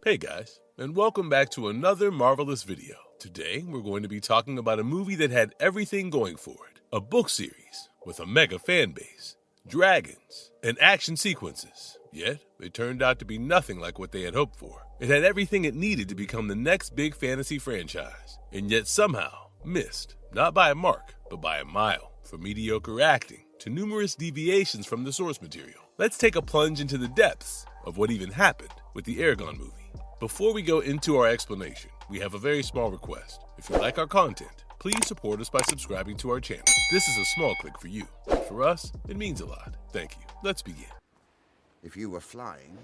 Hey guys, and welcome back to another marvelous video. Today, we're going to be talking about a movie that had everything going for it. A book series with a mega fan base, dragons, and action sequences. Yet, it turned out to be nothing like what they had hoped for. It had everything it needed to become the next big fantasy franchise, and yet somehow missed, not by a mark, but by a mile, from mediocre acting to numerous deviations from the source material. Let's take a plunge into the depths of what even happened with the Eragon movie. Before we go into our explanation, we have a very small request. If you like our content, please support us by subscribing to our channel. This is a small click for you, but for us, it means a lot. Thank you. Let's begin. If you were flying...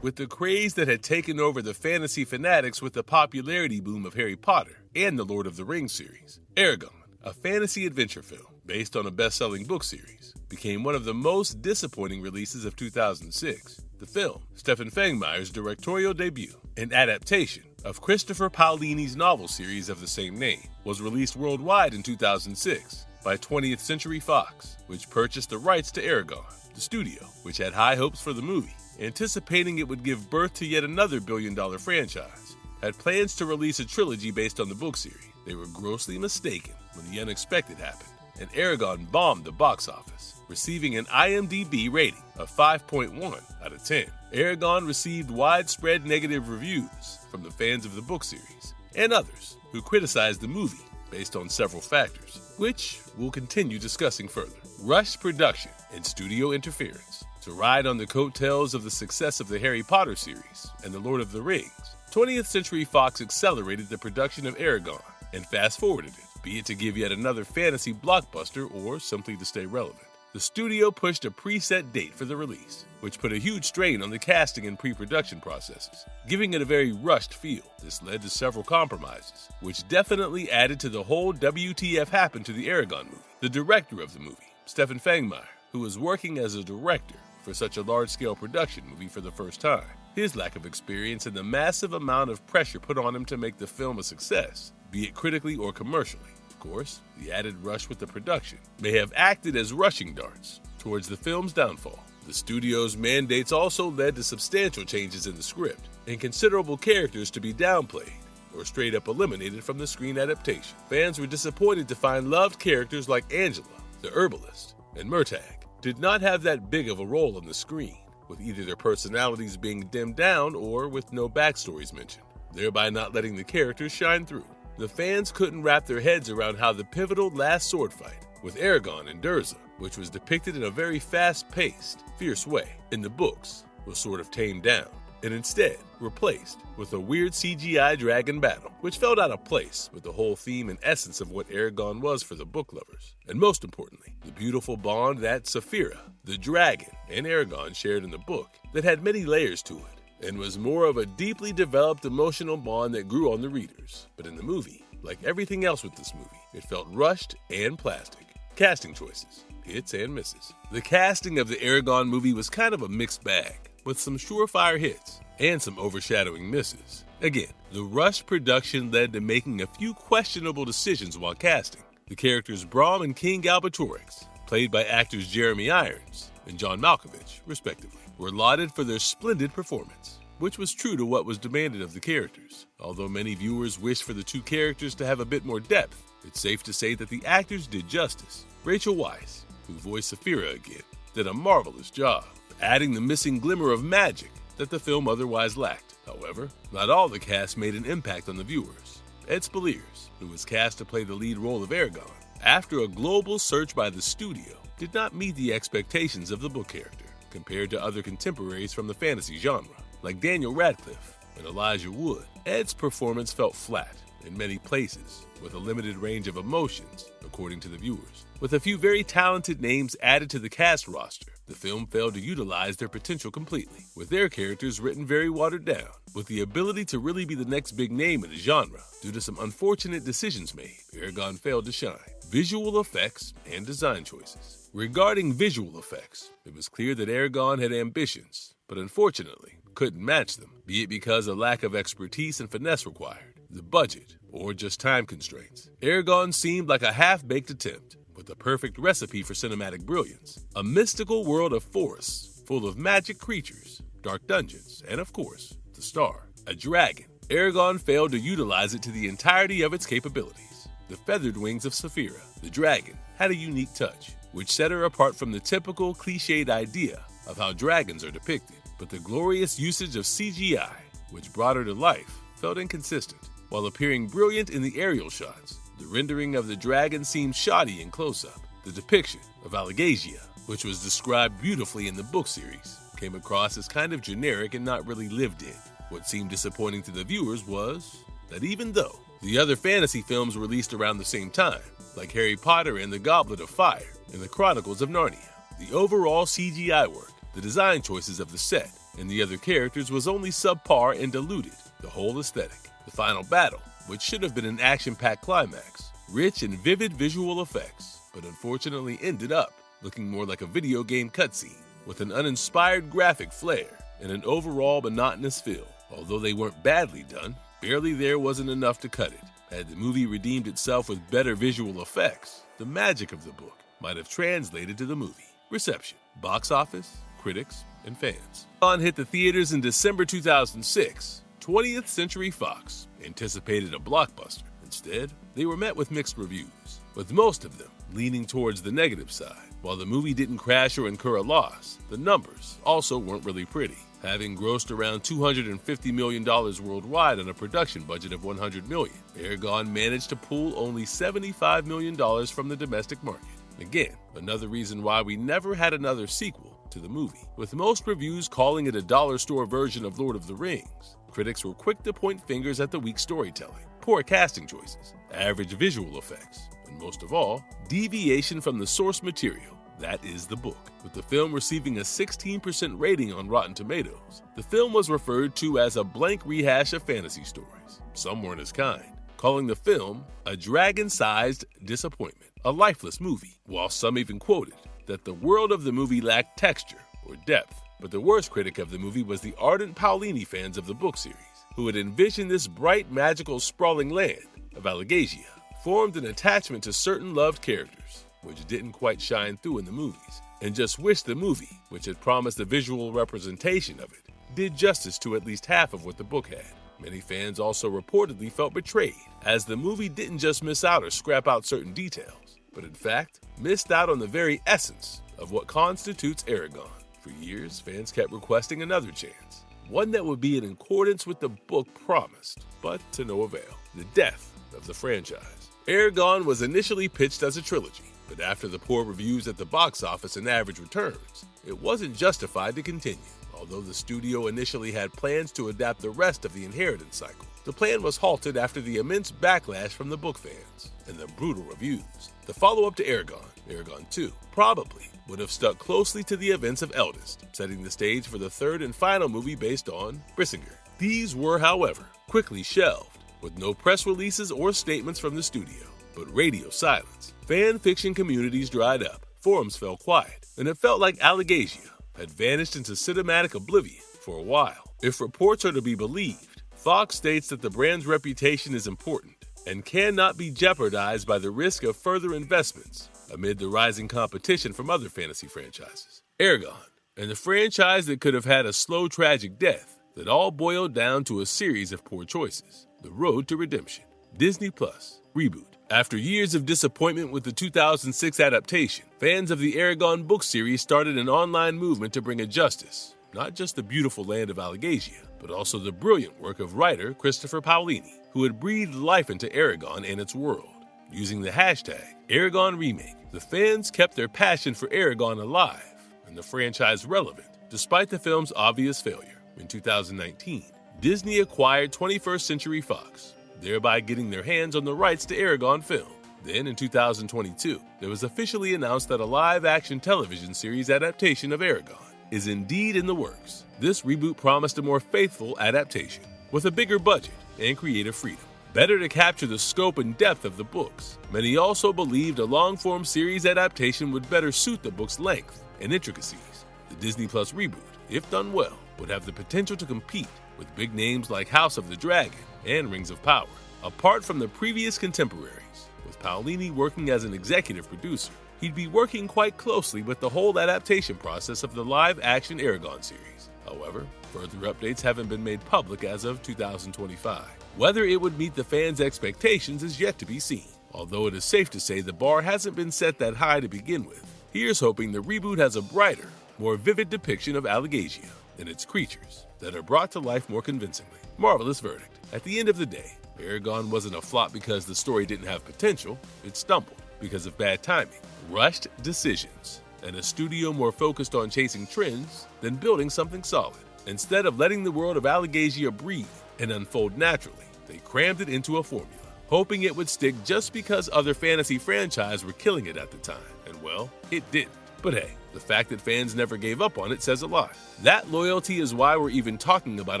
With the craze that had taken over the fantasy fanatics with the popularity boom of Harry Potter and the Lord of the Rings series, Eragon, a fantasy adventure film based on a best-selling book series, became one of the most disappointing releases of 2006. The film, Stephen Fangmeier's directorial debut, an adaptation of Christopher Paolini's novel series of the same name, was released worldwide in 2006 by 20th Century Fox, which purchased the rights to Eragon, the studio, which had high hopes for the movie, anticipating it would give birth to yet another billion-dollar franchise, had plans to release a trilogy based on the book series. They were grossly mistaken when the unexpected happened, and Eragon bombed the box office, receiving an IMDb rating of 5.1 out of 10. Eragon received widespread negative reviews from the fans of the book series and others who criticized the movie based on several factors, which we'll continue discussing further. Rushed production and studio interference. To ride on the coattails of the success of the Harry Potter series and the Lord of the Rings, 20th Century Fox accelerated the production of Eragon and fast-forwarded it, be it to give yet another fantasy blockbuster or simply to stay relevant. The studio pushed a preset date for the release, which put a huge strain on the casting and pre-production processes, giving it a very rushed feel. This led to several compromises, which definitely added to the whole WTF happened to the Eragon movie. The director of the movie, Stephen Fangmeier, who was working as a director for such a large-scale production movie for the first time, his lack of experience and the massive amount of pressure put on him to make the film a success, be it critically or commercially. Of course, the added rush with the production may have acted as rushing darts towards the film's downfall. The studio's mandates also led to substantial changes in the script and considerable characters to be downplayed or straight up eliminated from the screen adaptation. Fans were disappointed to find loved characters like Angela, the herbalist, and Murtagh did not have that big of a role on the screen, with either their personalities being dimmed down or with no backstories mentioned, thereby not letting the characters shine through. The fans couldn't wrap their heads around how the pivotal last sword fight with Eragon and Durza, which was depicted in a very fast-paced, fierce way in the books, was sort of tamed down, and instead replaced with a weird CGI dragon battle, which felt out of place with the whole theme and essence of what Eragon was for the book lovers. And most importantly, the beautiful bond that Saphira, the dragon, and Eragon shared in the book that had many layers to it, and was more of a deeply developed emotional bond that grew on the readers. But in the movie, like everything else with this movie, it felt rushed and plastic. Casting choices, hits and misses. The casting of the Eragon movie was kind of a mixed bag, with some surefire hits and some overshadowing misses. Again, the rushed production led to making a few questionable decisions while casting. The characters Braum and King Albatorix, played by actors Jeremy Irons and John Malkovich, respectively, were lauded for their splendid performance, which was true to what was demanded of the characters. Although many viewers wished for the two characters to have a bit more depth, it's safe to say that the actors did justice. Rachel Weisz, who voiced Saphira again, did a marvelous job, adding the missing glimmer of magic that the film otherwise lacked. However, not all the cast made an impact on the viewers. Ed Speleers, who was cast to play the lead role of Eragon, after a global search by the studio, did not meet the expectations of the book character compared to other contemporaries from the fantasy genre, like Daniel Radcliffe and Elijah Wood. Ed's performance felt flat in many places, with a limited range of emotions, according to the viewers. With a few very talented names added to the cast roster, the film failed to utilize their potential completely, with their characters written very watered down, with the ability to really be the next big name in the genre. Due to some unfortunate decisions made, Eragon failed to shine. Visual effects and design choices. Regarding visual effects, it was clear that Eragon had ambitions, but unfortunately couldn't match them, be it because of lack of expertise and finesse required, the budget, or just time constraints. Eragon seemed like a half-baked attempt, with the perfect recipe for cinematic brilliance. A mystical world of forests full of magic creatures dark dungeons, and of course, the star, a dragon. Eragon failed to utilize it to the entirety of its capabilities. The feathered wings of Saphira, the dragon, had a unique touch, which set her apart from the typical cliched idea of how dragons are depicted. But the glorious usage of CGI, which brought her to life, felt inconsistent. While appearing brilliant in the aerial shots, the rendering of the dragon seemed shoddy in close-up. The depiction of Alagasia, which was described beautifully in the book series, came across as kind of generic and not really lived in. What seemed disappointing to the viewers was that even though the other fantasy films released around the same time, like Harry Potter and the Goblet of Fire and the Chronicles of Narnia, the overall CGI work, the design choices of the set, and the other characters was only subpar and diluted the whole aesthetic. The final battle, which should have been an action-packed climax, rich and vivid visual effects, but unfortunately ended up looking more like a video game cutscene, with an uninspired graphic flair and an overall monotonous feel. Although they weren't badly done, barely there wasn't enough to cut it. Had the movie redeemed itself with better visual effects, the magic of the book might have translated to the movie. Reception, box office, critics, and fans. Eragon hit the theaters in December 2006. 20th Century Fox anticipated a blockbuster. Instead, they were met with mixed reviews, with most of them leaning towards the negative side. While the movie didn't crash or incur a loss, the numbers also weren't really pretty. Having grossed around $250 million worldwide on a production budget of $100 million, Eragon managed to pull only $75 million from the domestic market. Again, another reason why we never had another sequel to the movie. With most reviews calling it a dollar store version of Lord of the Rings, critics were quick to point fingers at the weak storytelling, poor casting choices, average visual effects, and most of all, deviation from the source material. That is the book. With the film receiving a 16% rating on Rotten Tomatoes, the film was referred to as a blank rehash of fantasy stories. Some weren't as kind, calling the film a dragon-sized disappointment, a lifeless movie, while some even quoted that the world of the movie lacked texture or depth. But the worst critic of the movie was the ardent Paulini fans of the book series, who had envisioned this bright, magical, sprawling land of Alagasia, formed an attachment to certain loved characters, which didn't quite shine through in the movies, and just wished the movie, which had promised a visual representation of it, did justice to at least half of what the book had. Many fans also reportedly felt betrayed, as the movie didn't just miss out or scrap out certain details, but in fact, missed out on the very essence of what constitutes Eragon. For years, fans kept requesting another chance, one that would be in accordance with the book promised, but to no avail. The death of the franchise. Eragon was initially pitched as a trilogy, but after the poor reviews at the box office and average returns, it wasn't justified to continue. Although the studio initially had plans to adapt the rest of the inheritance cycle, the plan was halted after the immense backlash from the book fans and the brutal reviews. The follow-up to Eragon, Eragon 2, probably would have stuck closely to the events of Eldest, setting the stage for the third and final movie based on Brissinger. These were, however, quickly shelved, with no press releases or statements from the studio, but radio silence. Fan fiction communities dried up, forums fell quiet, and it felt like Alagasia had vanished into cinematic oblivion for a while. If reports are to be believed, Fox states that the brand's reputation is important and cannot be jeopardized by the risk of further investments amid the rising competition from other fantasy franchises. Eragon, and the franchise that could have had a slow, tragic death that all boiled down to a series of poor choices. The road to redemption. Disney Plus, Reboot. After years of disappointment with the 2006 adaptation, fans of the Eragon book series started an online movement to bring a justice, not just the beautiful land of Alagasia, but also the brilliant work of writer Christopher Paolini, who had breathed life into Eragon and its world. Using the hashtag #EragonRemake, the fans kept their passion for Eragon alive and the franchise relevant, despite the film's obvious failure. In 2019, Disney acquired 21st Century Fox, thereby getting their hands on the rights to Eragon film. Then in 2022, it was officially announced that a live-action television series adaptation of Eragon is indeed in the works. This reboot promised a more faithful adaptation, with a bigger budget and creative freedom, better to capture the scope and depth of the books. Many also believed a long-form series adaptation would better suit the book's length and intricacies. The Disney Plus reboot, if done well, would have the potential to compete with big names like House of the Dragon and Rings of Power. Apart from the previous contemporaries, with Paolini working as an executive producer, he'd be working quite closely with the whole adaptation process of the live-action Eragon series. However, Further updates haven't been made public as of 2025. Whether it would meet the fans' expectations is yet to be seen, although it is safe to say the bar hasn't been set that high to begin with. Here's hoping the reboot has a brighter, more vivid depiction of Allegasia and its creatures that are brought to life more convincingly. Marvelous verdict. At the end of the day, Eragon wasn't a flop because the story didn't have potential. It stumbled because of bad timing, rushed decisions, and a studio more focused on chasing trends than building something solid. Instead of letting the world of Allegasia breathe and unfold naturally, they crammed it into a formula, hoping it would stick just because other fantasy franchises were killing it at the time. And well, it didn't. But hey, the fact that fans never gave up on it says a lot. That loyalty is why we're even talking about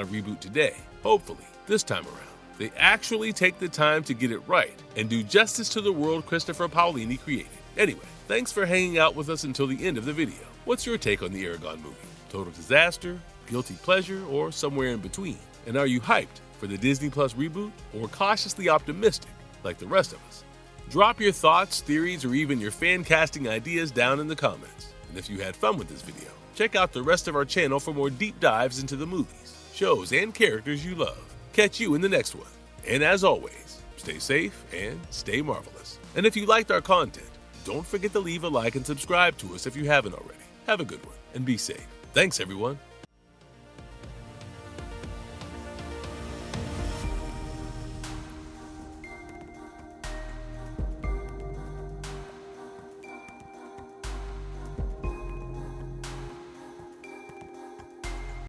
a reboot today. Hopefully, this time around, they actually take the time to get it right and do justice to the world Christopher Paolini created. Anyway, thanks for hanging out with us until the end of the video. What's your take on the Eragon movie? Total disaster, guilty pleasure, or somewhere in between? And are you hyped for the Disney Plus reboot or cautiously optimistic like the rest of us? Drop your thoughts, theories, or even your fan casting ideas down in the comments. And if you had fun with this video, check out the rest of our channel for more deep dives into the movies, shows, and characters you love. Catch you in the next one. And as always, stay safe and stay marvelous. And if you liked our content, don't forget to leave a like and subscribe to us if you haven't already. Have a good one and be safe. Thanks, everyone.